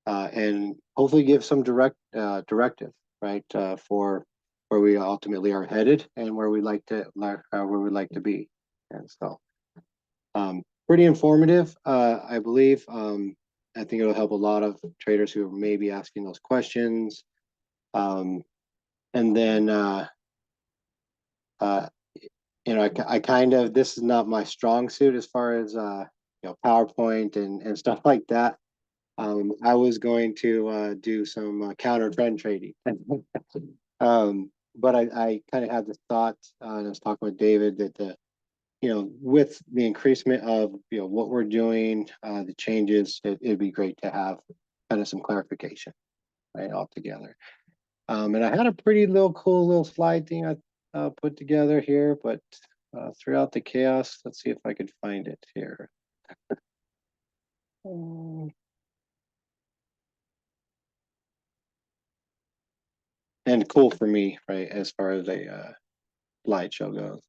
and hopefully give some directive, right, for where we ultimately are headed and where we like to be. And so, pretty informative, I believe. I think it'll help a lot of traders who may be asking those questions. And then, I kind of, this is not my strong suit as far as PowerPoint and stuff like that. I was going to do some counter trend trading. But I kind of had this thought, and I was talking with David that with the increasement of what we're doing, the changes, it'd be great to have kind of some clarification, right, altogether. And I had a pretty cool little slide thing I put together here, but throughout the chaos, let's see if I could find it here. And cool for me, right, as far as a slideshow goes.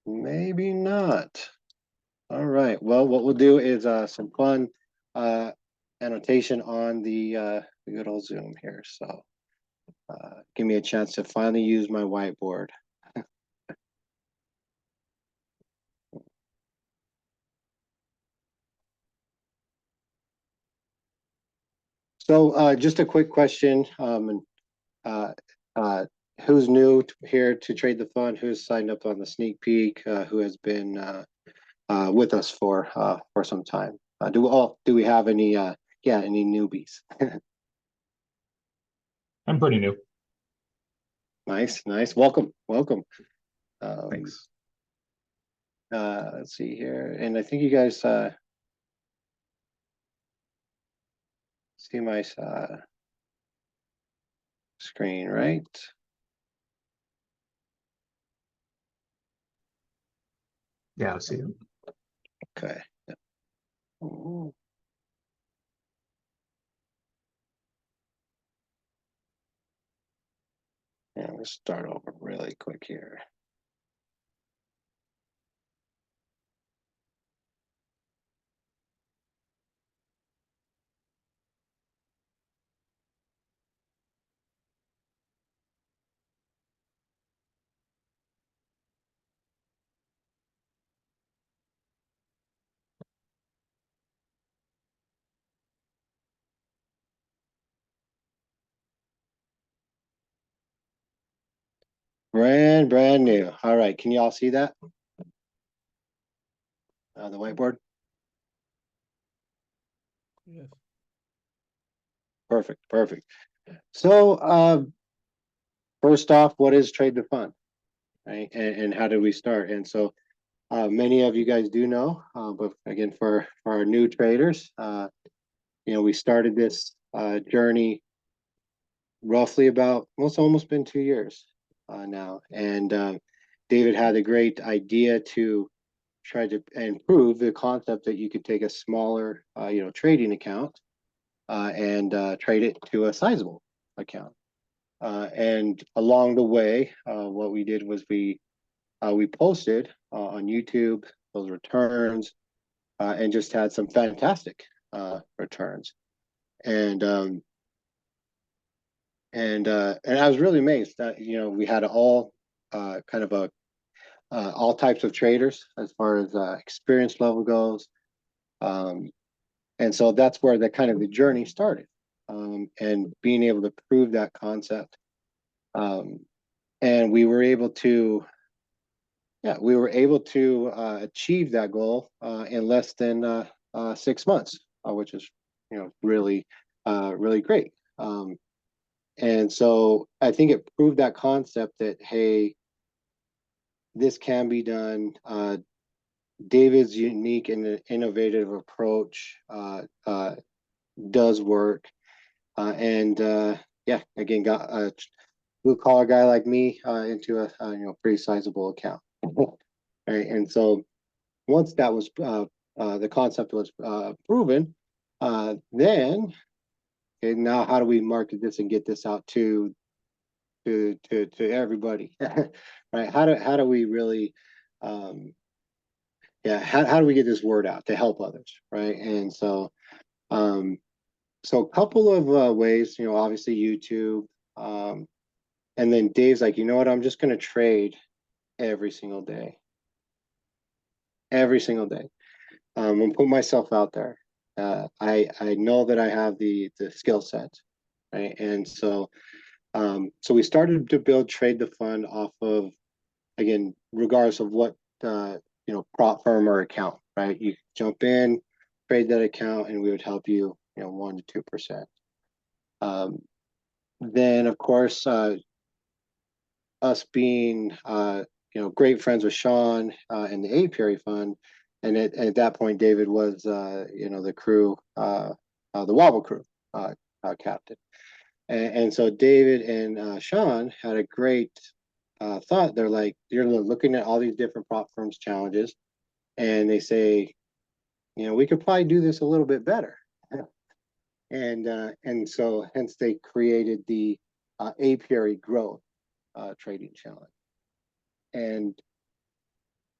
Maybe not. All right. Well, what we'll do is some fun annotation on the good old Zoom here. So give me a chance to finally use my whiteboard. So just a quick question. Who's new here to Trade the Fund? Who's signed up on the sneak peek? Who has been with us for some time? Do we have any any newbies? I'm pretty new. Nice. Welcome. Thanks. Let's see here, and I think you guys see my screen, right? Yeah, I see it. Okay. Ooh. Yeah, let's start over really quick here. Brand new. All right, can you all see that? The whiteboard? Yes. Perfect. So first off, what is Trade the Fund, right? And how did we start? And so many of you guys do know, but again, for our new traders, we started this journey roughly about, well, it's almost been 2 years now. And David had a great idea to try to improve the concept that you could take a smaller, trading account and trade it to a sizable account. And along the way, what we did was we posted on YouTube those returns and just had some fantastic returns. And I was really amazed that we had all kind of all types of traders as far as experience level goes, and so that's where the journey started, and being able to prove that concept, and we were able to achieve that goal in less than 6 months, which is really great. And so I think it proved that concept that, hey, this can be done. David's unique and innovative approach does work. And again, got a blue collar guy like me into a pretty sizable account. Right. And so once that was the concept was proven, then Okay, now how do we market this and get this out to everybody? Right? How do we really how do we get this word out to help others, right? And so so a couple of ways, obviously YouTube, and then Dave's like, you know what, I'm just going to trade every single day, every single day. And put myself out there. I know that I have the skill set, right? And so so we started to build Trade the Fund off of, again, regardless of what prop firm or account, right? You jump in, trade that account, and we would help you, 1 to 2%. Then of course, us being great friends with Sean and the Apiary Fund, and at that point David was the crew, the Wobble crew captain, and so David and Sean had a great thought. They're like, you're looking at all these different prop firms challenges, and they say, we could probably do this a little bit better. And so hence they created the Apiary Growth Trading Challenge. And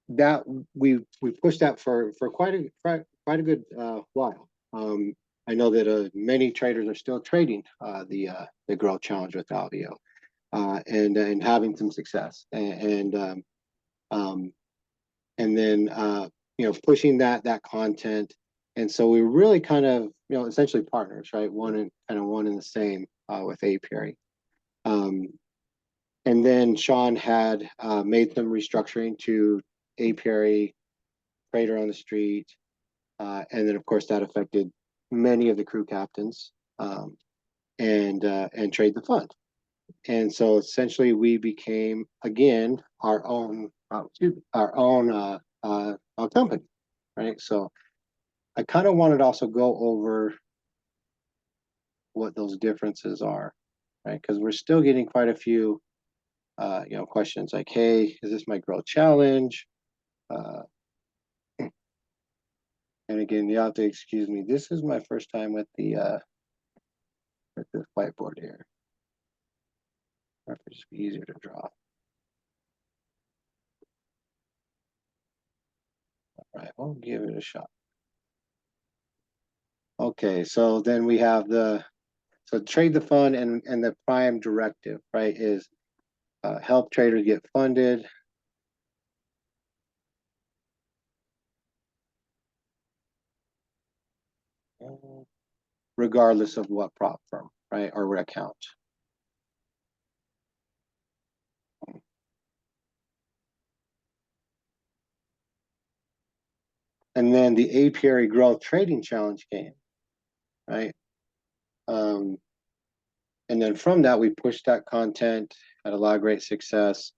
that we pushed that for quite a good while. I know that many traders are still trading the Growth Challenge with Alvio, and having some success, and then pushing that content. And so we were really kind of essentially partners, right? One and the same with Apiary. And then Sean had made some restructuring to Apiary, Trader on the Street, and then of course that affected many of the crew captains, and Trade the Fund. And so essentially we became again our own company, right? So I kind of wanted to also go over what those differences are, right? Because we're still getting quite a few questions like, hey, is this my growth challenge? And again, you have to excuse me. This is my first time with with this whiteboard here. It'd just be easier to draw. All right, we'll give it a shot. Okay, so then we have so Trade the Fund and the prime directive, right, is help traders get funded. Regardless of what prop firm, right, or what account. And then the Apiary Growth Trading Challenge came, right? And then from that, we pushed that content, had a lot of great success.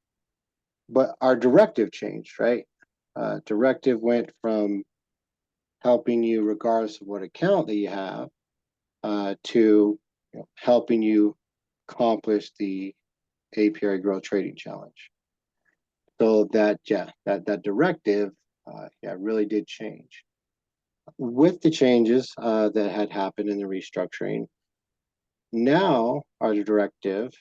But our directive changed, right? Directive went from helping you regardless of what account that you have, to helping you accomplish the Apiary Growth Trading Challenge. So that directive really did change. With the changes that had happened in the restructuring, now our directive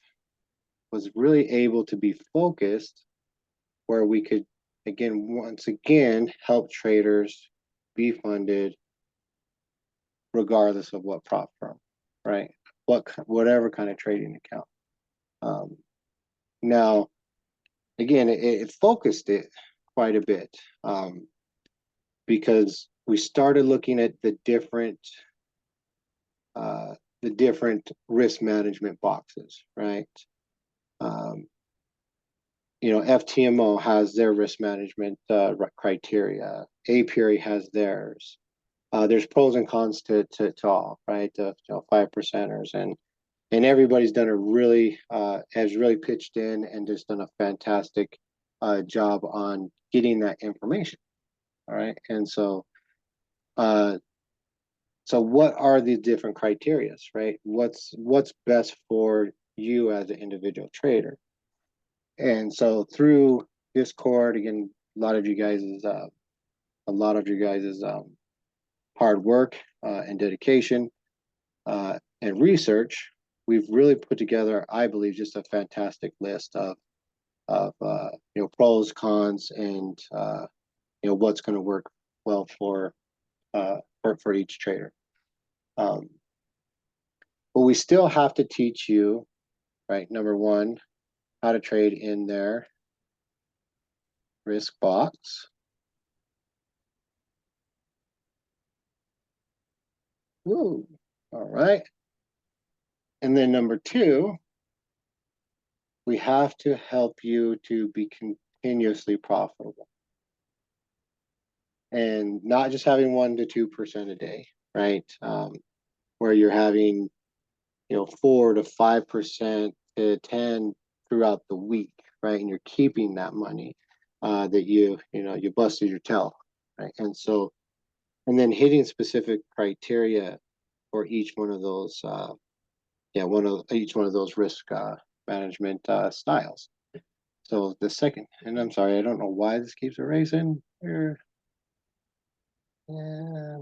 was really able to be focused where we could once again help traders be funded regardless of what prop firm, right? Whatever kind of trading account. Now, again, it focused it quite a bit, because we started looking at the different risk management boxes, right? FTMO has their risk management criteria. Apiary has theirs. There's pros and cons to all, right? 5%ers, and everybody's done has really pitched in and just done a fantastic job on getting that information. All right, and so what are the different criterias, right? What's best for you as an individual trader? And so through Discord, again, a lot of you guys is hard work and dedication, and research, we've really put together, I believe, just a fantastic list of pros, cons, and what's going to work well for each trader. But we still have to teach you, right? Number one, how to trade in their risk box. Woo. All right. And then number two, we have to help you to be continuously profitable. And not just having 1 to 2% a day, right? Where you're having, 4 to 5% to 10 throughout the week, right? And you're keeping that money that you busted your tail, right? And so, and then hitting specific criteria for each one of those, each one of those risk management styles. So the second, and I'm sorry, I don't know why this keeps erasing here. Yeah.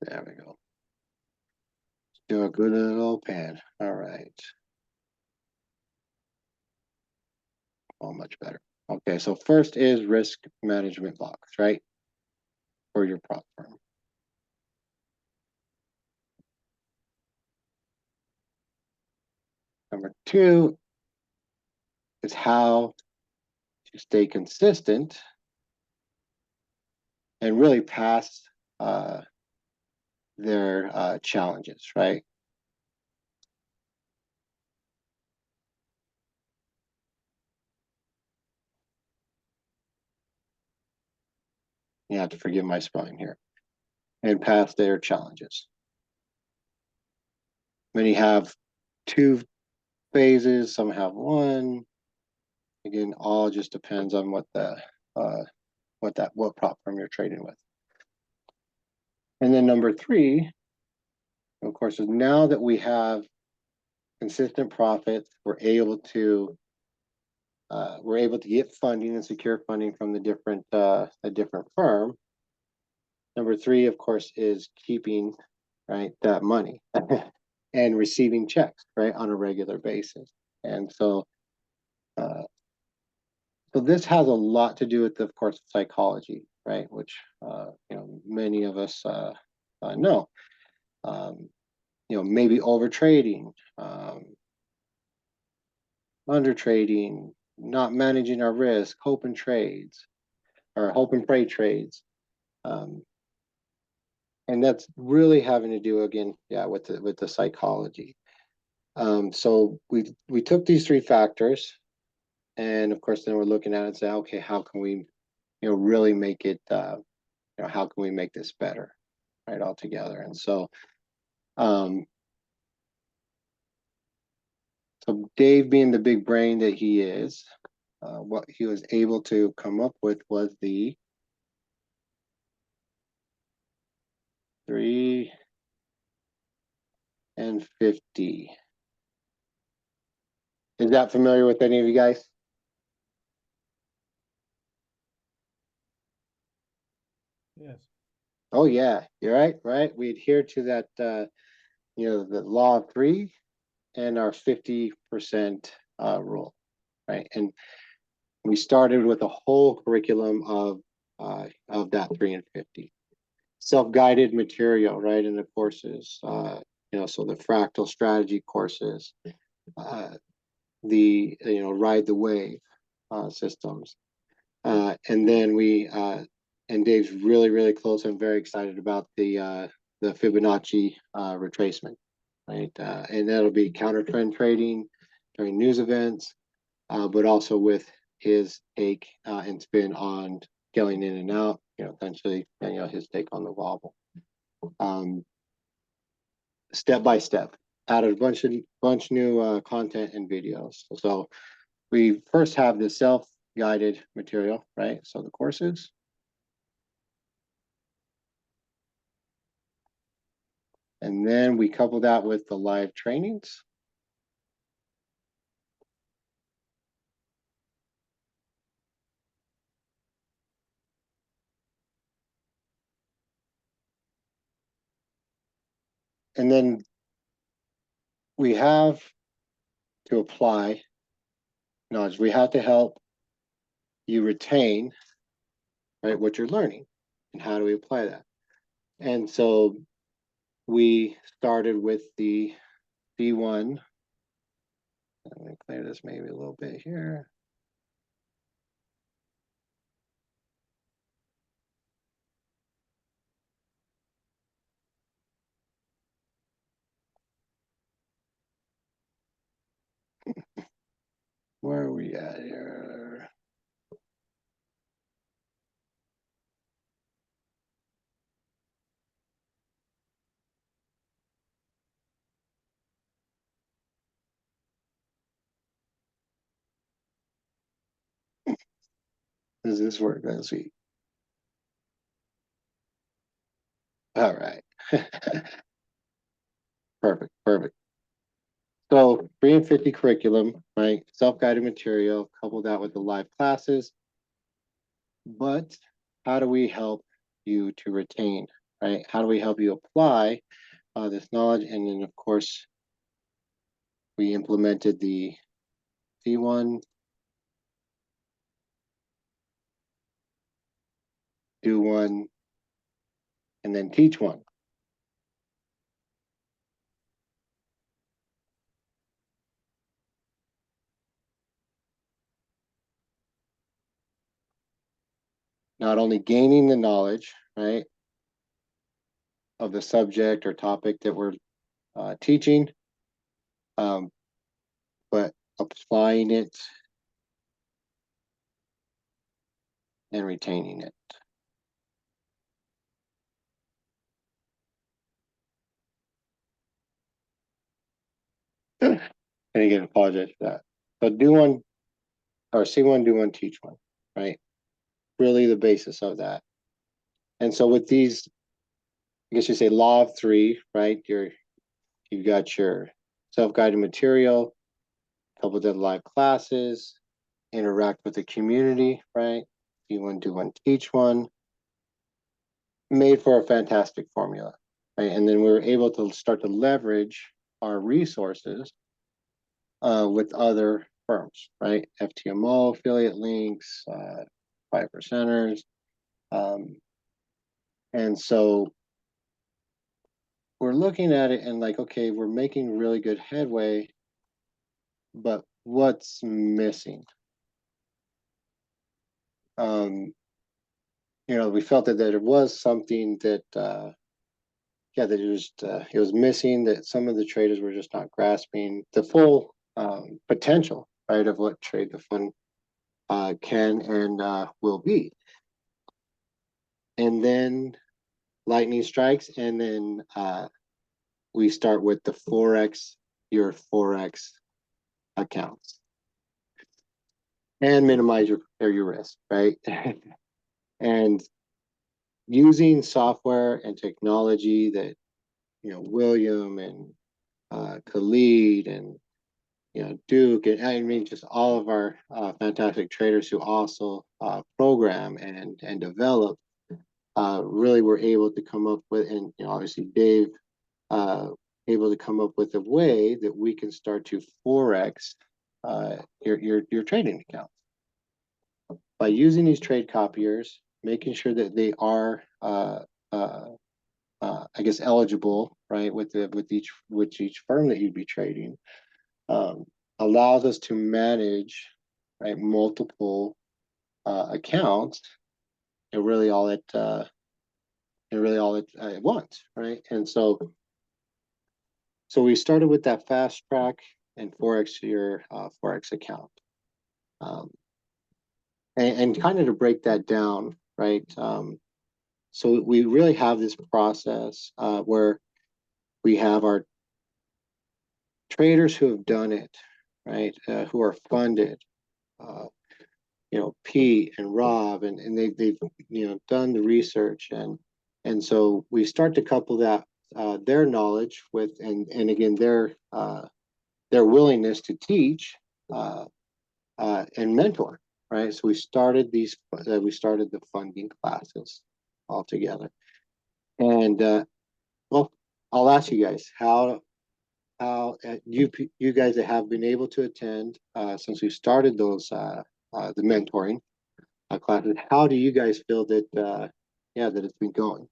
There we go. Do a good little pan. All right. Oh, much better. Okay, so first is risk management box, right? For your prop firm. Number two is how to stay consistent and really pass their challenges, right? You have to forgive my spelling here. And pass their challenges. Many have 2 phases, some have 1. Again, all just depends on what prop firm you're trading with. And then number 3, of course, is now that we have consistent profits, we're able to get funding and secure funding from a different firm. Number 3, of course, is keeping, right, that money and receiving checks, right, on a regular basis. And so this has a lot to do with, of course, psychology, right, which many of us know. Maybe over trading, under trading, not managing our risk, hope and pray trades. And that's really having to do, again, with the psychology. So we took these 3 factors, and of course, then we're looking at it and say, okay, how can we, really make it, how can we make this better, right, altogether? And so, so Dave, being the big brain that he is, what he was able to come up with was the 3 and 50. Is that familiar with any of you guys? Yes. Oh yeah, you're right. We adhere to that, the law of 3 and our 50% rule, right? And we started with a whole curriculum of that 3 and 50. Self-guided material, right, in the courses, so the fractal strategy courses, the ride the wave systems, and then and Dave's really close. I'm very excited about the Fibonacci retracement, right, and that'll be counter trend trading during news events, but also with his take and spin on scaling in and out, essentially, his take on the wobble. Step by step, added a bunch new content and videos. So we first have the self-guided material, right? So the courses. And then we couple that with the live trainings. And then we have to apply knowledge. We have to help you retain, right, what you're learning. And how do we apply that? And so we started with the C1. Let me clear this maybe a little bit here. Where are we at here? Does this work? Let's see. All right. Perfect, perfect. So 3 and 50 curriculum, right? Self-guided material, couple that with the live classes. But how do we help you to retain, right? How do we help you apply this knowledge? And then, of course, we implemented the C1, do one, and then teach one. Not only gaining the knowledge, right, of the subject or topic that we're teaching, but applying it and retaining it. And again, apologize for that. So do one, or C1, do one, teach one, right? Really the basis of that. And so with these, I guess you say law of three, right? You've got your self-guided material, couple of live classes, interact with the community, right? C1, do one, teach one. Made for a fantastic formula, right? And then we were able to start to leverage our resources with other firms, right? FTMO, affiliate links, 5%ers. And so we're looking at it and like, okay, we're making really good headway, but what's missing? We felt that it was something that, that it was missing, that some of the traders were just not grasping the full potential, right, of what Trade the Fund can and will be. And then lightning strikes, and then we start with your Forex accounts, and minimize your risk, right? And using software and technology that William and Khalid and Duke, and I mean just all of our fantastic traders who also program and develop, really were able to come up with, and obviously Dave able to come up with a way that we can start to forex your trading account by using these trade copiers, making sure that they are I guess eligible, right, with each firm that you'd be trading, allows us to manage, right, multiple accounts, and really all at once, right? And so we started with that fast track and forex your forex account, and kind of to break that down, right? So we really have this process where we have our traders who have done it, right? Who are funded, Pete and Rob, and they've done the research, and so we start to couple that their knowledge with, and again their willingness to teach and mentor, right? So we started the funding classes all together, and well, I'll ask you guys you guys that have been able to attend since we started those the mentoring classes. How do you guys feel that that it's been going?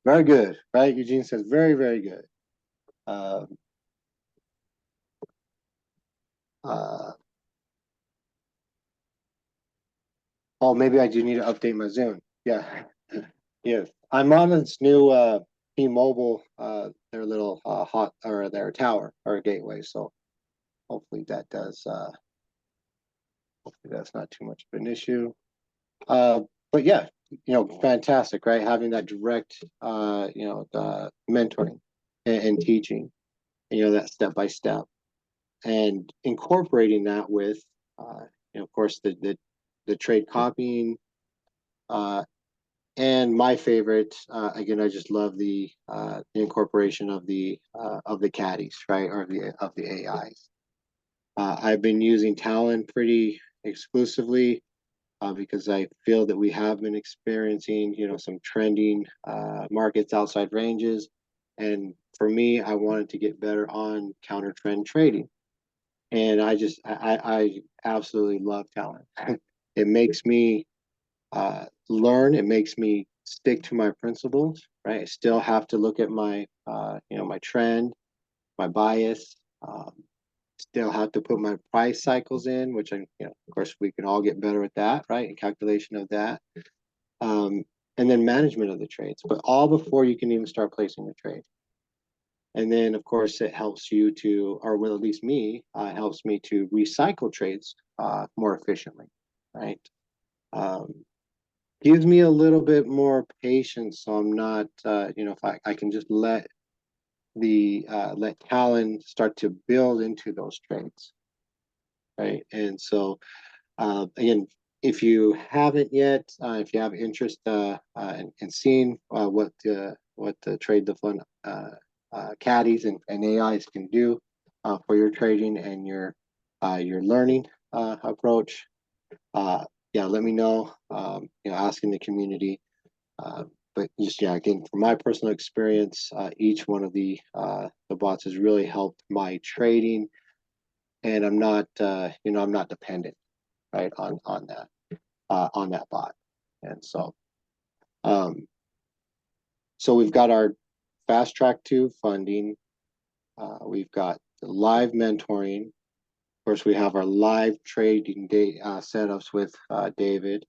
Very good, right? Eugene says very, very good. Um, uh, oh, maybe I do need to update my Zoom. Yeah, yes. I'm on this new T-Mobile, their little hot or their tower or gateway. So hopefully that does. Hopefully that's not too much of an issue. But yeah, fantastic, right? Having that direct, the mentoring and teaching, that step by step, and incorporating that with, of course, the trade copying, and my favorite, again, I just love the incorporation of the caddies, right, or the AIs. I've been using Talon pretty exclusively because I feel that we have been experiencing, some trending markets outside ranges. And for me, I wanted to get better on counter trend trading. And I absolutely love Talon. It makes me learn. It makes me stick to my principles, right? I still have to look at my, my trend, my bias. Still have to put my price cycles in, which of course, we can all get better at that, right? And calculation of that, and then management of the trades, but all before you can even start placing the trade. And then, of course, it helps you to, or well, at least me, helps me to recycle trades more efficiently, right? Um, Gives me a little bit more patience, so I'm not, if I can just let Talon start to build into those trades, right? And so again, if you haven't yet, if you have interest in seeing what the trade the fund caddies and AIs can do for your trading and your learning approach, yeah, let me know. Ask in the community. But just again, from my personal experience, each one of the bots has really helped my trading, and I'm not I'm not dependent, right, on that bot. And so we've got our fast track to funding. We've got the live mentoring. Of course, we have our live trading day setups with David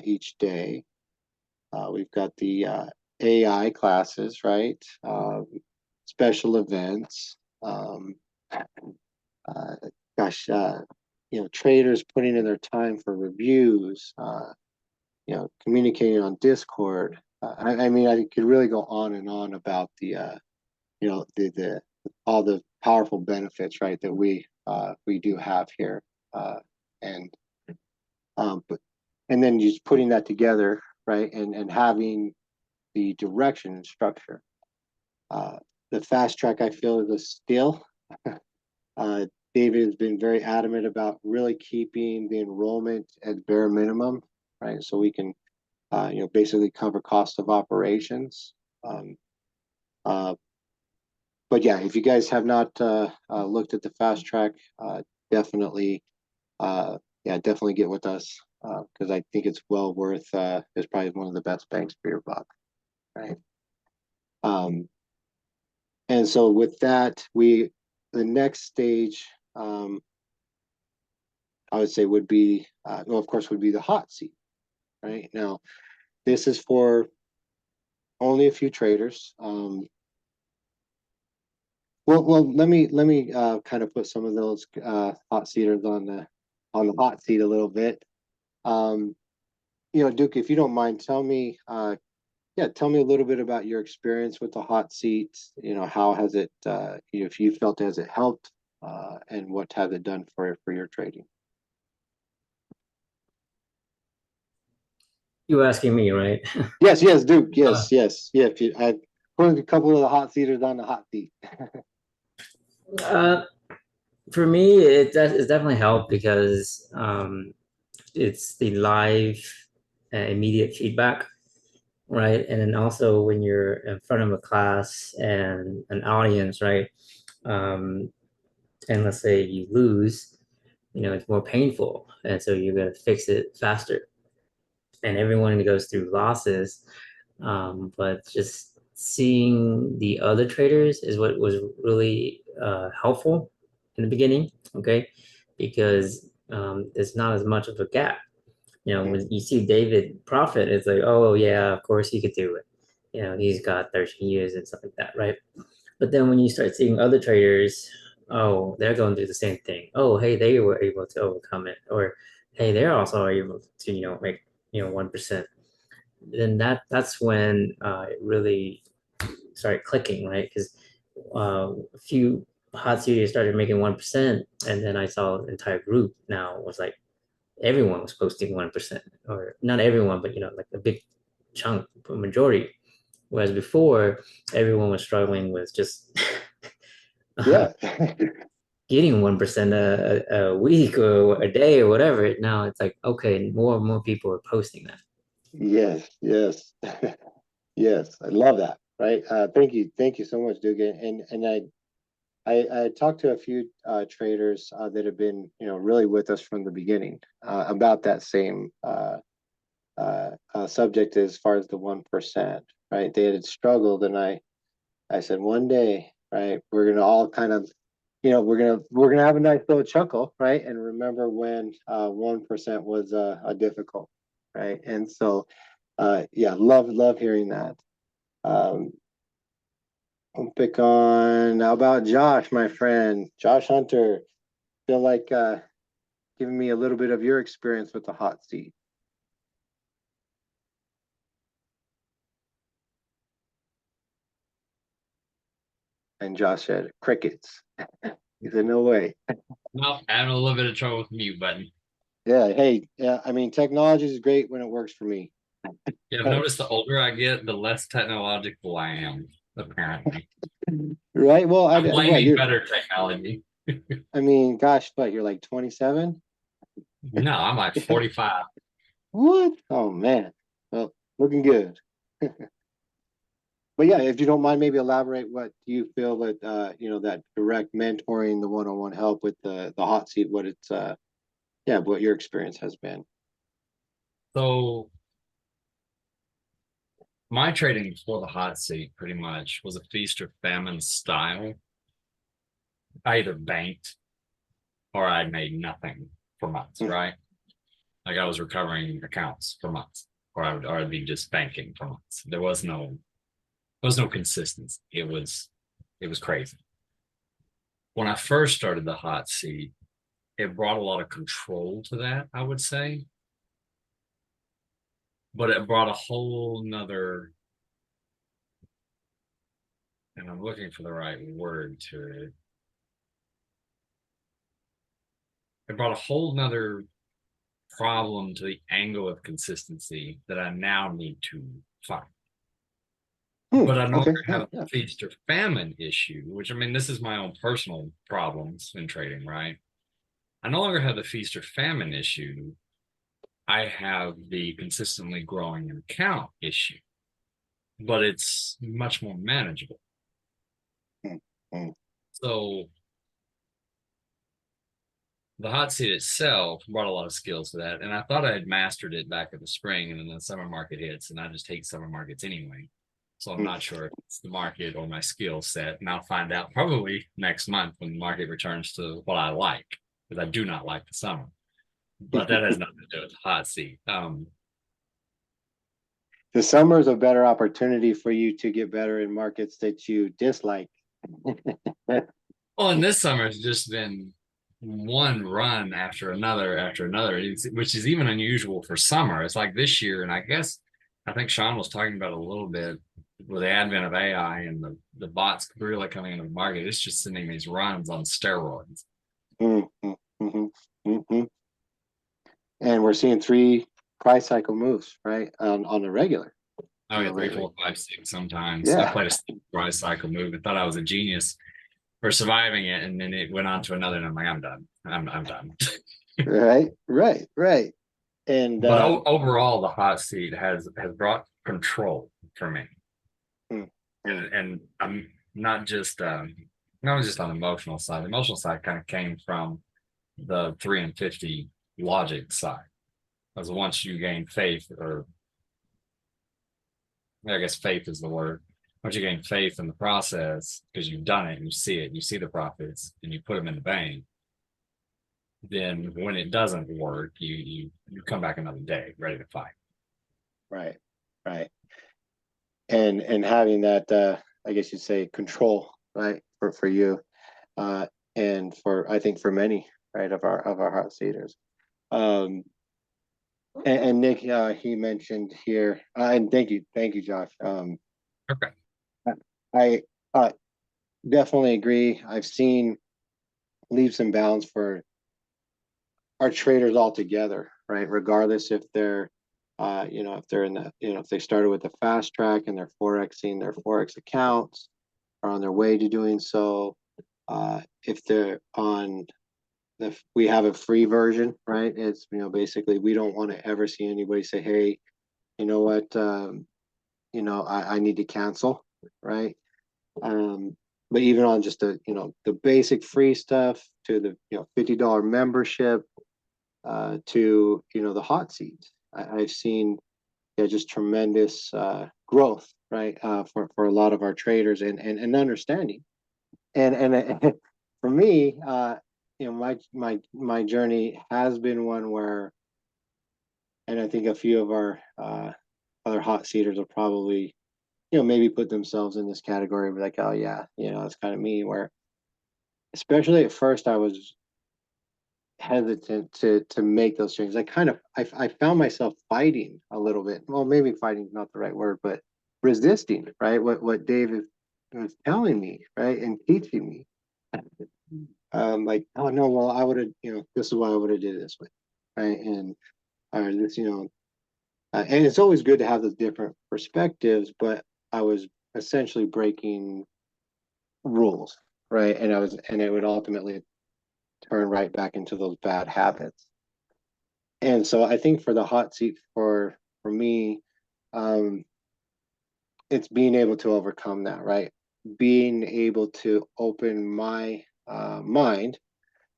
each day. We've got the AI classes, right? Special events. Uh, gosh, traders putting in their time for reviews. Communicating on Discord. I mean, I could really go on and on about the all the powerful benefits, right, that we do have here, and but and then just putting that together, right, and having the direction and structure. Uh, the fast track, I feel, is still. uh, David has been very adamant about really keeping the enrollment at bare minimum, right, so we can basically cover cost of operations. Um, uh, but yeah, if you guys have not looked at the fast track, definitely, definitely get with us because I think it's well worth. It's probably one of the best banks for your buck, right? Um, and so with that, the next stage, I would say would be, well, of course, would be the hot seat, right? Now, this is for only a few traders. Well, let me kind of put some of those hot seaters on the hot seat a little bit. Um, Duke, if you don't mind, tell me a little bit about your experience with the hot seat. How has it, if you felt has it helped, and what has it done for your trading? You asking me, right? Yes, Duke. Yes, yes, yeah. If you, put a couple of the hot seaters on the hot seat. Uh, for me, it's definitely helped because it's the live, immediate feedback, right? And then also when you're in front of a class and an audience, right? Um, and let's say you lose, it's more painful, and so you're gonna fix it faster. And everyone goes through losses, but just seeing the other traders is what was really helpful in the beginning, okay? Because there's not as much of a gap. When you see David Profit, it's like, oh yeah, of course he could do it. He's got 13 years and stuff like that, right? But then when you start seeing other traders, oh, they're going through the same thing. Oh, hey, they were able to overcome it, or hey, they're also able to, make 1%. Then that's when it really started clicking, right? Because a few hot series started making 1%, and then I saw an entire group now was like everyone was posting 1%, or not everyone, but like a big chunk, a majority. Whereas before, everyone was struggling with just Yeah. getting 1% a week or a day or whatever. Now it's like, okay, more and more people are posting that. Yes, yes. Yes, I love that. Right. Thank you so much, Dugan. And I talked to a few traders that have been, really with us from the beginning about that same subject as far as the 1%. Right. They had struggled, and I said one day, right, we're gonna all kind of, we're gonna have a nice little chuckle, right, and remember when 1% was a difficult, right, and so yeah, love hearing that. Um, I'll pick on how about Josh, my friend, Josh Hunter. Feel like giving me a little bit of your experience with the hot seat. And Josh said crickets. He said no way. No, having a little bit of trouble with the mute button. Yeah, hey, yeah, I mean technology is great when it works for me. Yeah, I've noticed the older I get, the less technological I am, apparently. Right. Well, I'm what blaming you're. better technology. I mean, gosh, what you're like 27? No, I'm like 45. What? Oh man. Well, looking good. But yeah, if you don't mind, maybe elaborate what do you feel that that direct mentoring, the one-on-one help with the hot seat, what it's yeah, what your experience has been. So my trading before the hot seat pretty much was a feast or famine style. I either banked or I made nothing for months, right? Like I was recovering accounts for months, or I'd be just banking for months. There was no consistency. It was crazy. When I first started the hot seat, it brought a lot of control to that, I would say. But it brought a whole nother, and I'm looking for the right word to it. It brought a whole nother problem to the angle of consistency that I now need to find. But I no Okay. longer have Yeah, yeah. a feast or famine issue, which I mean, this is my own personal problems in trading, right? I no longer have the feast or famine issue. I have the consistently growing account issue, but it's much more manageable. Mm. So the hot seat itself brought a lot of skills to that. And I thought I had mastered it back in the spring, and then the summer market hits, and I just hate summer markets anyway. So I'm not sure if it's the market or my skill set. And I'll find out probably next month when the market returns to what I like, because I do not like the summer. But that has nothing to do with the hot seat. The summer is a better opportunity for you to get better in markets that you dislike. Well, and this summer has just been one run after another, which is even unusual for summer. It's like this year, and I think Sean was talking about it a little bit with the advent of AI and the bots really coming into the market. It's just sending these runs on steroids. Mm-hmm, mm-hmm, mm-hmm. And we're seeing 3 price cycle moves, right, on the regular. Oh, you yeah, know, 3, lately. 4, 5, 6 sometimes. I Yeah. played a rise cycle move and thought I was a genius for surviving it, and then it went on to another, and I'm like, I'm done. I'm done. Right. And But overall, the hot seat has brought control for me, mm, mm, and I'm not just on the emotional side. The emotional side kind of came from the 3 and 50 logic side. Because once you gain faith, or I guess faith is the word. Once you gain faith in the process, because you've done it and you see the profits, and you put them in the bank, then when it doesn't work, you come back another day ready to fight. right. And having that, I guess you'd say, control, right, for you, and for, I think, for many, right, of our hot seaters. And Nick, he mentioned here, and thank you, Josh. Okay. I definitely agree. I've seen leaps and bounds for our traders altogether, right? Regardless if they're, if they're in the, if they started with the fast track and they're forexing their forex accounts, are on their way to doing so. If they're on we have a free version, right? It's, basically, we don't want to ever see anybody say, hey, you know what, I need to cancel, right? But even on just the basic free stuff to the, $50 membership, to, the hot seats, I've seen, just tremendous growth, right? For a lot of our traders, and understanding. And for me, my journey has been one where, and I think a few of our other hot seaters will probably, maybe put themselves in this category, be like, oh yeah, it's kind of me, where, especially at first, I was hesitant to make those changes. I found myself fighting a little bit. Well, maybe fighting is not the right word, but resisting, right? What David was telling me, right, and teaching me. Like, oh no, well, I would have, this is why I would have did it this way, right? And this, and it's always good to have those different perspectives, but I was essentially breaking rules, right? And it would ultimately turn right back into those bad habits. And so I think for the hot seat, for me, um, it's being able to overcome that, right? Being able to open my mind,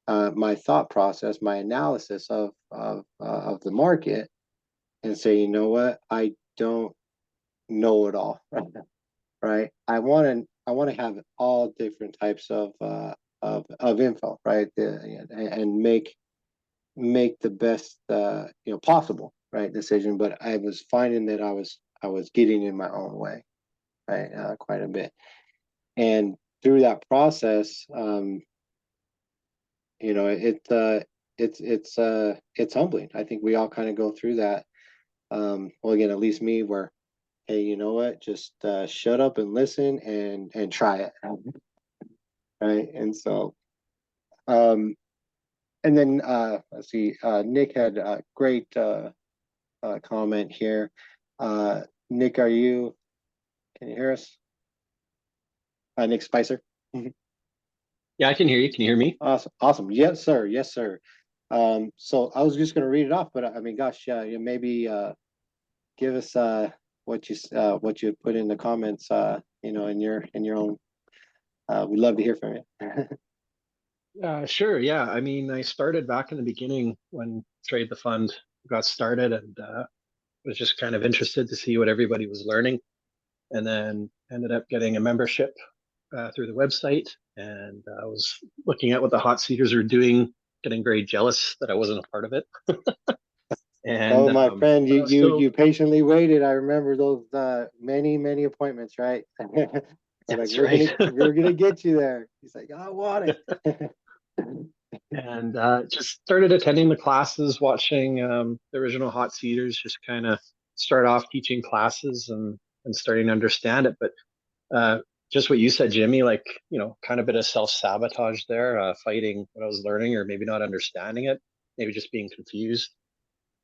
my thought process, my analysis of the market, and say, you know what, I don't know it all, right? I want to have all different types of info, right? And make the best possible, right, decision. But I was finding that I was getting in my own way, right, quite a bit. And through that process, it's humbling. I think we all kind of go through that. Well, again, at least me, where, hey, you know what, just shut up and listen and try it, right? And so, and then let's see, Nick had a great comment here. Nick, can you hear us? Nick Spicer. Yeah, I can hear you. Can you hear me? Awesome. Yes, sir. Yes, sir. So I was just going to read it off, but I mean, gosh, yeah, maybe give us what you put in the comments, in your own. We'd love to hear from you. Sure. Yeah. I mean, I started back in the beginning when Trade the Fund got started, and was just kind of interested to see what everybody was learning, and then ended up getting a membership through the website. And I was looking at what the hot seaters are doing, getting very jealous that I wasn't a part of it. And Oh, my friend, but I was still, you patiently waited. I remember those many appointments, right? Like, that's right. we're gonna get you there. He's like, I want it. And just started attending the classes, watching the original hot seaters, just kind of start off teaching classes and starting to understand it. But just what you said, Jimmy, like, kind of bit of self-sabotage there, fighting what I was learning, or maybe not understanding it, maybe just being confused.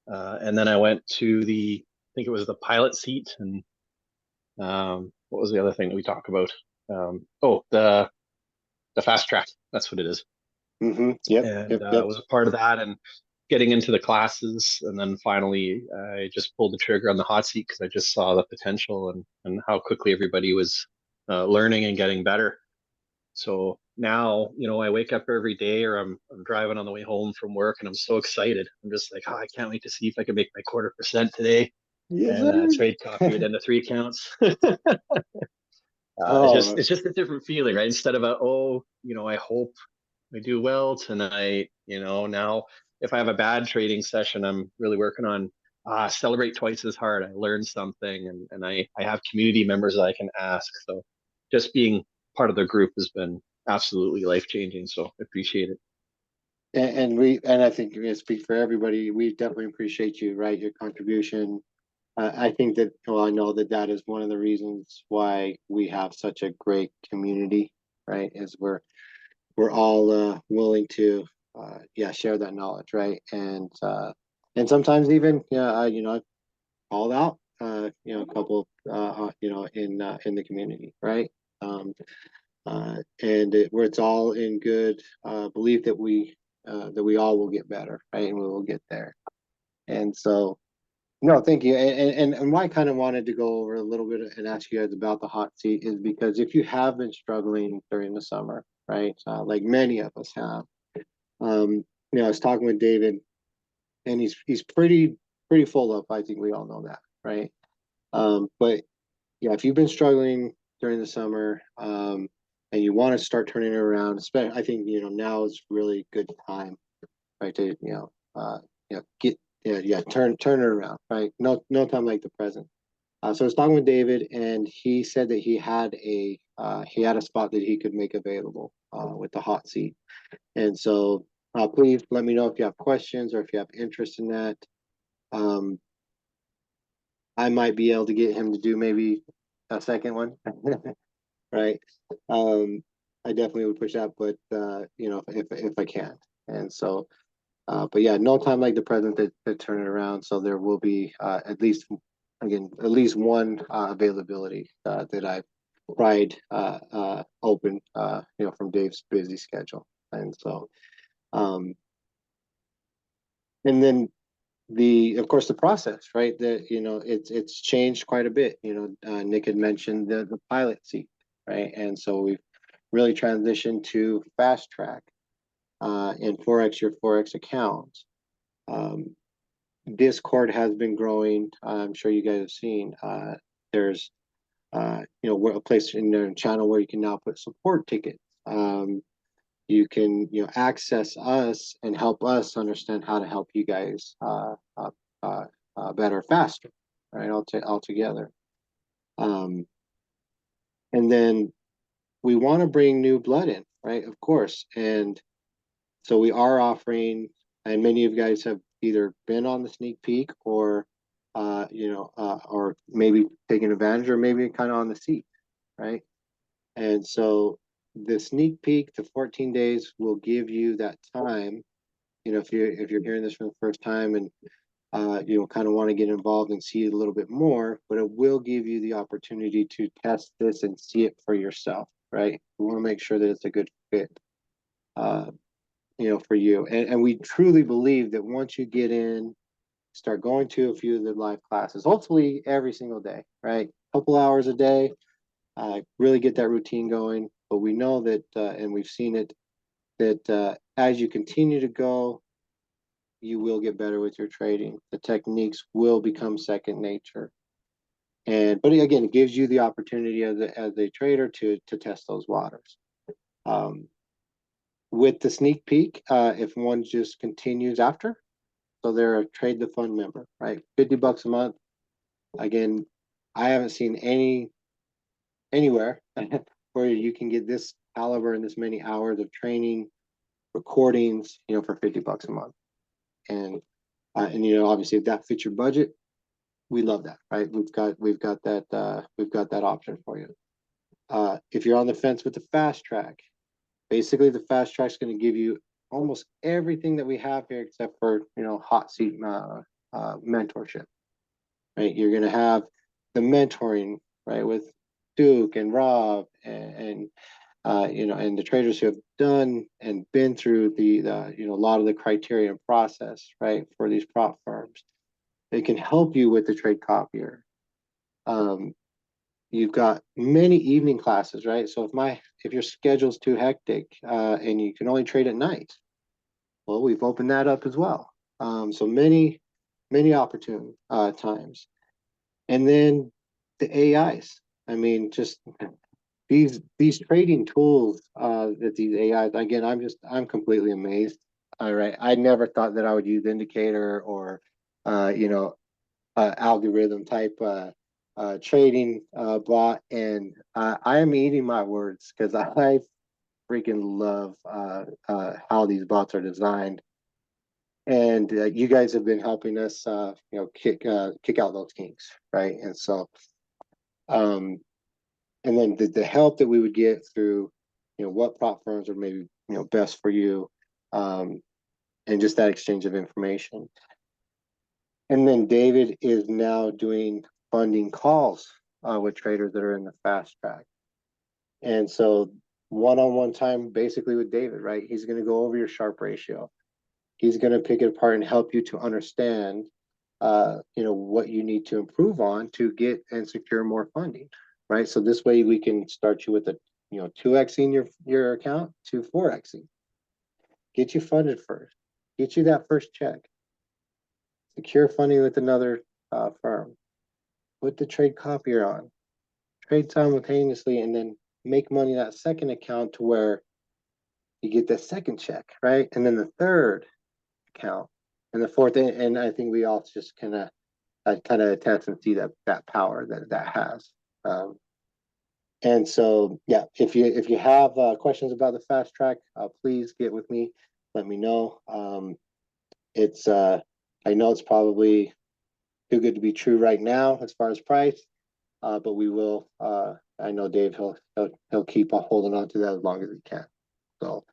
And then I went to I think it was the pilot seat, and What was the other thing that we talked about? Oh, the fast track. That's what it is. Yep, And yep. was a part of that and getting into the classes. And then finally, I just pulled the trigger on the hot seat because I just saw the potential and how quickly everybody was learning and getting better. So now, I wake up every day or I'm driving on the way home from work and I'm so excited. I'm just like, oh, I can't wait to see if I can make my 1/4% today Yes, and sir. trade copy it into 3 counts. Oh, It's just a different feeling, right? Instead of I hope I do well tonight. Now if I have a bad trading session, I'm really working on celebrate twice as hard. I learned something and I have community members that I can ask. So just being part of the group has been absolutely life changing. So I appreciate it. and I think we speak for everybody. We definitely appreciate you, right? Your contribution. I think that, well, I know that that is one of the reasons why we have such a great community, right? Is we're all willing to, share that knowledge, right? And sometimes even, I've called out, a couple, in the community, right? Um, where it's all in good belief that we all will get better, right? And we will get there. And so, no, thank you. And why I kind of wanted to go over a little bit and ask you guys about the hot seat is because if you have been struggling during the summer, right, like many of us have, I was talking with David, and he's pretty full up. I think we all know that, right? But yeah, if you've been struggling during the summer, and you want to start turning it around, especially, I think now is really good time, right? To get turn it around, right? No time like the present. So I was talking with David, and he said that he had a spot that he could make available with the hot seat, and so please let me know if you have questions or if you have interest in that. Um, I might be able to get him to do maybe a second one, right? Um, I definitely would push that, but if I can, and so. But yeah, no time like the present to turn it around. So there will be at least one availability that I've tried open, from Dave's busy schedule. And so, um, and then of course the process, right? It's changed quite a bit. Nick had mentioned the pilot seat, right? And so we've really transitioned to fast track and Forex your Forex account. Um, Discord has been growing. I'm sure you guys have seen. There's, a place in their channel where you can now put support tickets. You can, access us and help us understand how to help you guys better, faster, right? All together. And then we want to bring new blood in, right? Of course. And so we are offering, and many of you guys have either been on the sneak peek or maybe taking advantage or maybe kind of on the seat, right? And so the sneak peek to 14 days will give you that time. If you're hearing this for the first time and kind of want to get involved and see it a little bit more, but it will give you the opportunity to test this and see it for yourself, right? We want to make sure that it's a good fit. For you. And we truly believe that once you get in, start going to a few of the live classes, hopefully every single day, right? A couple hours a day, really get that routine going. But we know that, and we've seen it, that as you continue to go, you will get better with your trading. The techniques will become second nature. But again, it gives you the opportunity as a trader to test those waters. With the sneak peek, if one just continues after, so they're a trade the fund member, right? $50 a month. Again, I haven't seen anywhere where you can get this caliber and this many hours of training recordings, for $50 a month. And obviously if that fits your budget, we love that, right? We've got that option for you. If you're on the fence with the fast track, basically the fast track is going to give you almost everything that we have here except for hot seat mentorship, right? You're going to have the mentoring, right? With Duke and Rob and you know, and the traders who have done and been through the you know, a lot of the criteria and process, right, for these prop firms. They can help you with the trade copier. You've got many evening classes, right? So if your schedule's too hectic and you can only trade at night, well, we've opened that up as well. So many opportune times. And then the AIs. I mean, just these trading tools that these AIs, again, I'm completely amazed. All right. I never thought that I would use indicator or you know, algorithm type trading bot, and I am eating my words because I freaking love how these bots are designed. And you guys have been helping us, you know, kick out those kinks, right? And so, and then the help that we would get through, you know, what prop firms are maybe, you know, best for you, and just that exchange of information. And then David is now doing funding calls with traders that are in the fast track. And so one-on-one time basically with David, right? He's going to go over your Sharpe ratio. He's going to pick it apart and help you to understand, you know, what you need to improve on to get and secure more funding, right? So this way we can start you with a, you know, 2xing your account to 4xing. Get you funded first. Get you that first check. Secure funding with another firm. Put the trade copier on. Trade simultaneously, and then make money that second account to where you get the second check, right? And then the third account, and the fourth, and I think we all just kind of attest and see that power that has. And so, yeah, if you have questions about the fast track, please get with me. Let me know. It's I know it's probably too good to be true right now as far as price, but we will. I know Dave. He'll keep holding on to that as long as he can. So,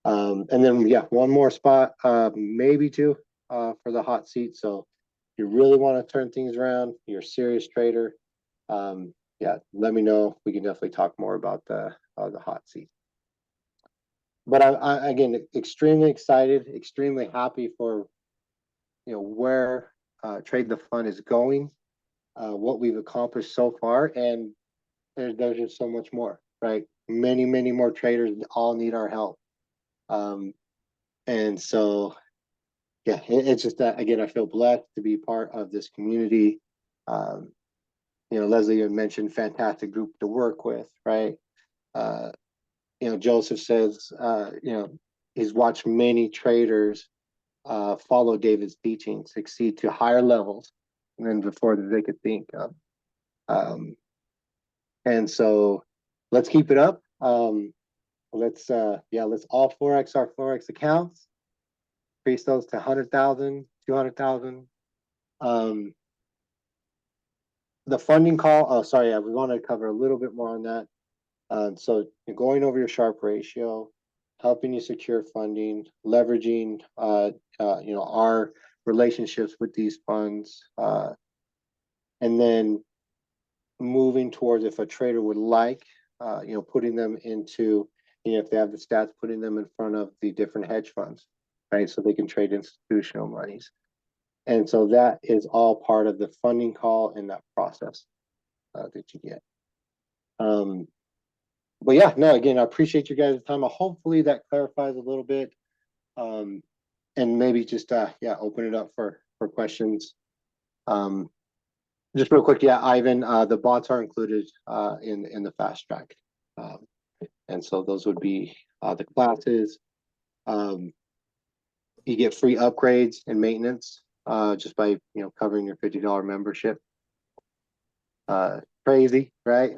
and then yeah, one more spot, maybe two, for the hot seat. So, if you really want to turn things around, you're a serious trader. Yeah, let me know. We can definitely talk more about the hot seat. But I again extremely excited, extremely happy for, you know, where Trade the Fund is going, what we've accomplished so far, and there's just so much more, right? Many more traders all need our help. And so, yeah, it's just that, again, I feel blessed to be part of this community. You know, Leslie, you mentioned fantastic group to work with, right? You know, Joseph says, you know, he's watched many traders follow David's teaching, succeed to higher levels than before that they could think of. And so let's keep it up. Let's all Forex our Forex accounts, increase those to 100,000, 200,000. The funding call, oh, sorry, we want to cover a little bit more on that. So you're going over your Sharpe ratio, helping you secure funding, leveraging, you know, our relationships with these funds, and then moving towards, if a trader would like, you know, putting them into, you know, if they have the stats, putting them in front of the different hedge funds, right? So they can trade institutional monies. And so that is all part of the funding call in that process that you get. But yeah, no, again, I appreciate you guys' time. Hopefully that clarifies a little bit. And maybe just, yeah, open it up for questions. Just real quick, yeah, Ivan, the bots are included in the fast track. And so those would be the classes. You get free upgrades and maintenance just by, you know, covering your $50 membership. Crazy, right?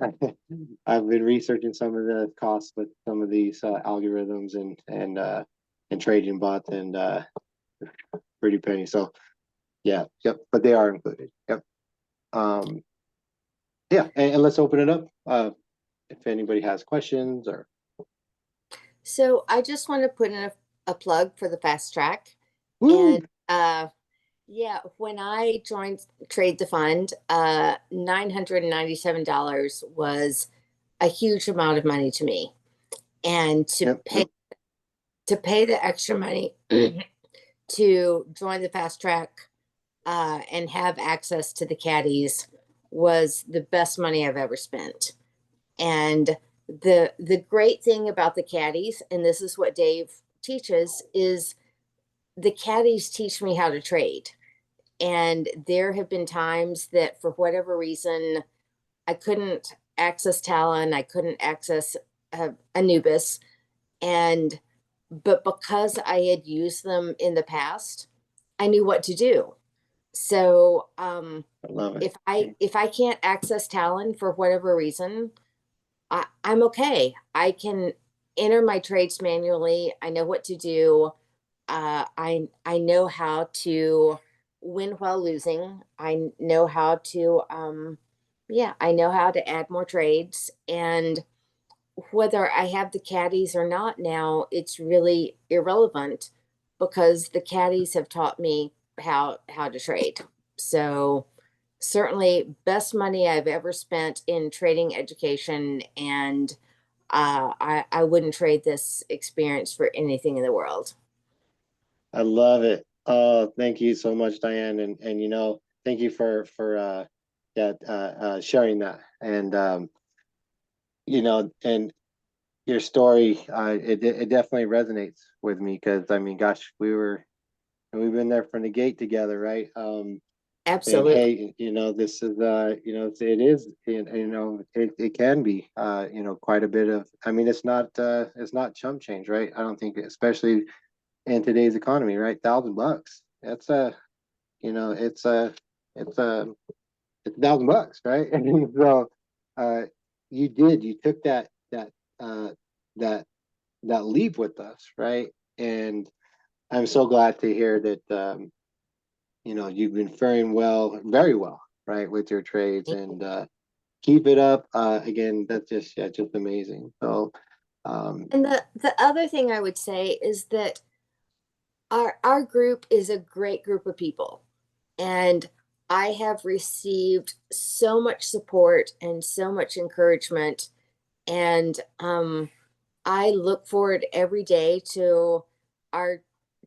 I've been researching some of the costs with some of these algorithms and trading bots, and pretty penny. So yeah, yep, but they are included. Yep. Yeah, and let's open it up if anybody has questions or. So I just want to put in a plug for the fast track. Woo! And Yeah, when I joined Trade the Fund, $997 was a huge amount of money to me. And Yep, yep. to pay the extra money to join the fast track and have access to the caddies was the best money I've ever spent. And the great thing about the caddies, and this is what Dave teaches, is the caddies teach me how to trade. And there have been times that for whatever reason, I couldn't access Talon, I couldn't access Anubis. But because I had used them in the past, I knew what to do. So I love it. if I can't access Talon for whatever reason, I'm okay. I can enter my trades manually. I know what to do. I know how to win while losing. I know how to yeah, I know how to add more trades. And whether I have the caddies or not now, it's really irrelevant because the caddies have taught me how to trade. So certainly best money I've ever spent in trading education, and I wouldn't trade this experience for anything in the world. I love it. Oh, thank you so much, Diane. And thank you for sharing that. And and your story, it definitely resonates with me because I mean, gosh, we've been there from the gate together, right? And Absolutely. hey, this is it is, it can be quite a bit of, I mean, it's not chump change, right? I don't think, especially in today's economy, right? $1,000. That's it's it's $1,000, right? And so uh you took uh that that leap with us, right? And I'm so glad to hear that you've been faring very well, right, with your trades, and keep it up. Again, that's just amazing. So And the other thing I would say is that our group is a great group of people, and I have received so much support and so much encouragement, and I look forward every day our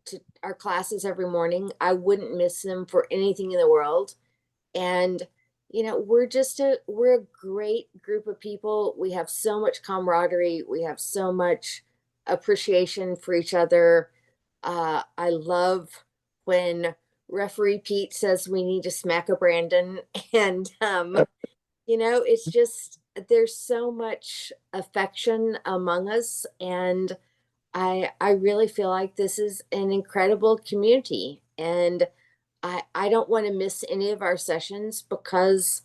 to our classes every morning. I wouldn't miss them for anything in the world. And we're a great group of people. We have so much camaraderie. We have so much appreciation for each other. I love when referee Pete says we need to smack a Brandon, and it's just there's so much affection among us, and I really feel like this is an incredible community, and I don't want to miss any of our sessions because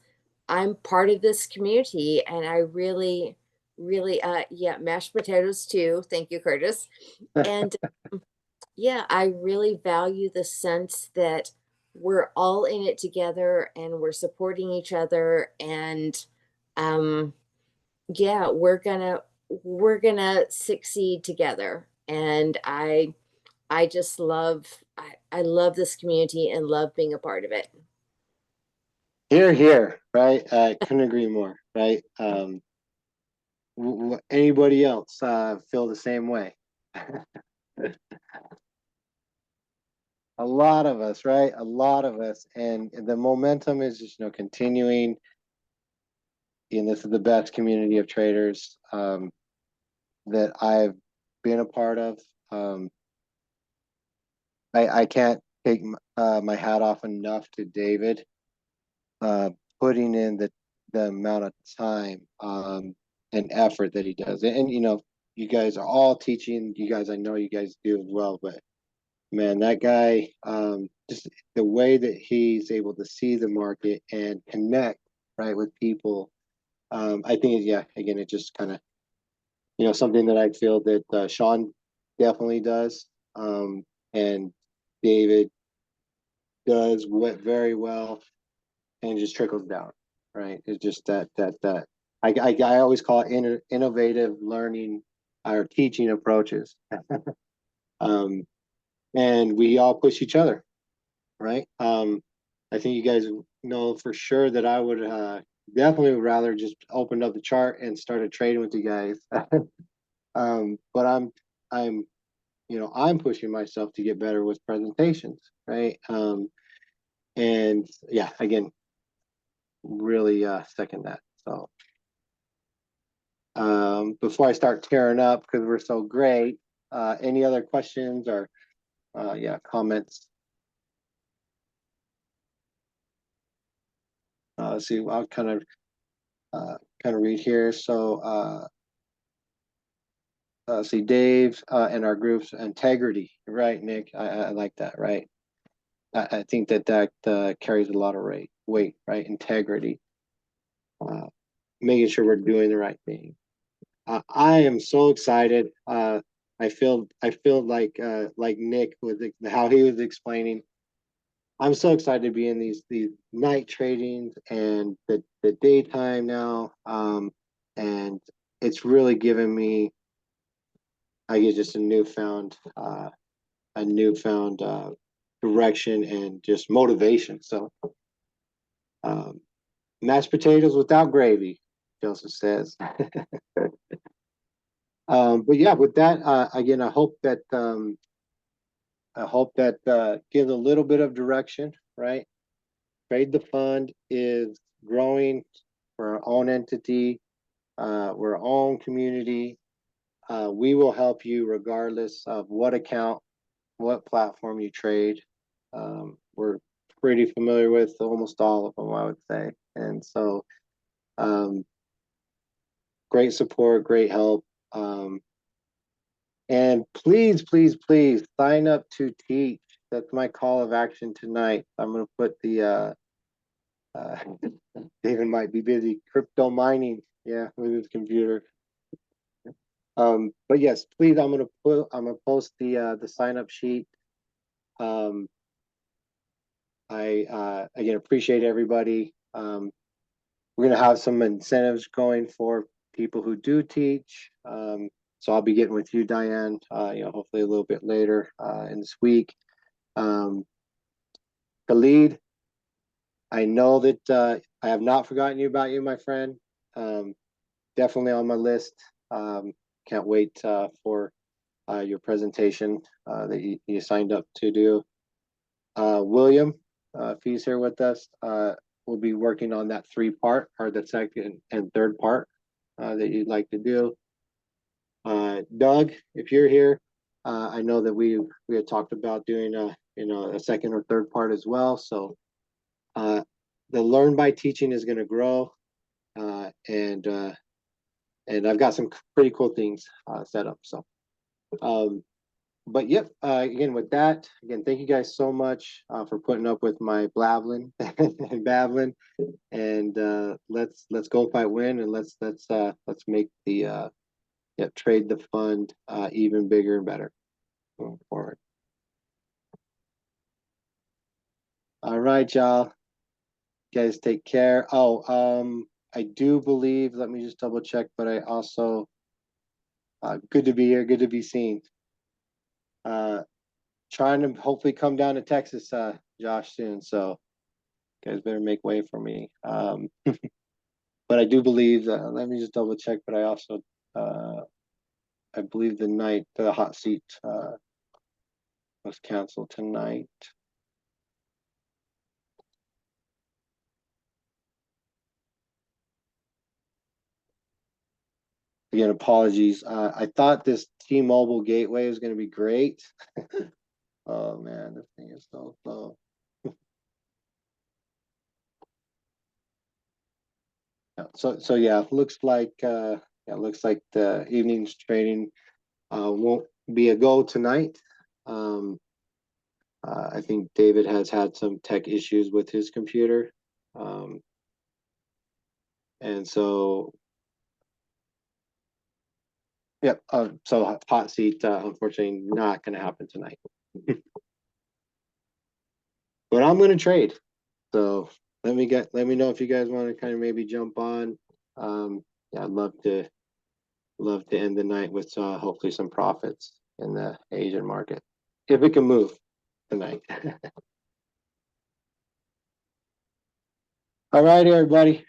I'm part of this community, and I really really yeah, mashed potatoes too. Thank you, Curtis. And yeah, I really value the sense that we're all in it together and we're supporting each other, and um yeah, we're gonna succeed together. And I just I love this community and love being a part of it. here, right? I couldn't agree more, right? Anybody else feel the same way? A lot of us, right? A lot of us, and the momentum is just continuing. And this is the best community of traders that I've been a part of. I can't take my hat off enough to David, putting in the amount of time and effort that he does. And you guys are all teaching. You guys, I know you guys do as well, but man, that guy, just the way that he's able to see the market and connect, right, with people. I think, yeah, again, it just kind of, something that I feel that Sean definitely does. And David does what very well, and it just trickles down, right? It's just that I always call it innovative learning or teaching approaches. And we all push each other, right? I think you guys know for sure that I would definitely would rather just open up the chart and started trading with you guys. But I'm I'm pushing myself to get better with presentations, right? And yeah, again, really second that. So before I start tearing up because we're so great, any other questions or yeah, comments? Let's see, I'll kind of read here. So see, Dave and our group's integrity, right, Nick? I like that, right? I think that carries a lot of weight, right? Integrity, making sure we're doing the right thing. I am so excited. I feel like Nick with how he was explaining. I'm so excited to be in these night tradings and the daytime now. And it's really given me, I guess, just a newfound direction and just motivation. So mashed potatoes without gravy, Joseph says. But yeah, with that, again, I hope that gives a little bit of direction, right? Trade the Fund is growing. We're our own entity. We're our own community. We will help you regardless of what account, what platform you trade. We're pretty familiar with almost all of them, I would say. And so, great support, great help. And please, please, please sign up to teach. That's my call of action tonight. I'm going to put the, David might be busy crypto mining. Yeah, with his computer. But yes, please, I'm gonna post the sign up sheet. I again appreciate everybody. We're gonna have some incentives going for people who do teach. So I'll be getting with you, Diane, hopefully a little bit later in this week. Khalid, I know that I have not forgotten about you, my friend. Definitely on my list. Can't wait for your presentation that you signed up to do. William, if he's here with us, we'll be working on that 3-part or the second and third part that you'd like to do. Doug, if you're here, I know that we had talked about doing a second or third part as well. So the learn by teaching is going to grow, and I've got some pretty cool things set up. So. But yep, again, with that, again, thank you guys so much for putting up with my blabbling and babbling, and let's go fight win, and let's make the trade the fund even bigger and better going forward. All right, y'all, you guys take care. Oh, I do believe, let me just double check, but I also good to be here, good to be seen. Trying to hopefully come down to Texas, Josh, soon. So you guys better make way for me. But I do believe that, let me just double check, but I also, I believe the hot seat was canceled tonight. Again, apologies. I thought this T-Mobile gateway was going to be great. Oh man, this thing is so slow. So yeah, looks like the evening's trading won't be a go tonight. I think David has had some tech issues with his computer, and so yep. So hot seat, unfortunately, not going to happen tonight. But I'm going to trade. So let me know if you guys want to kind of maybe jump on. Yeah, I'd love to end the night with hopefully some profits in the Asian market if it can move tonight. All right, everybody.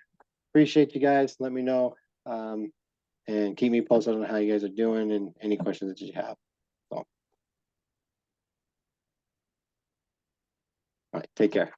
Appreciate you guys. Let me know. And keep me posted on how you guys are doing and any questions that you have. So. All right, take care.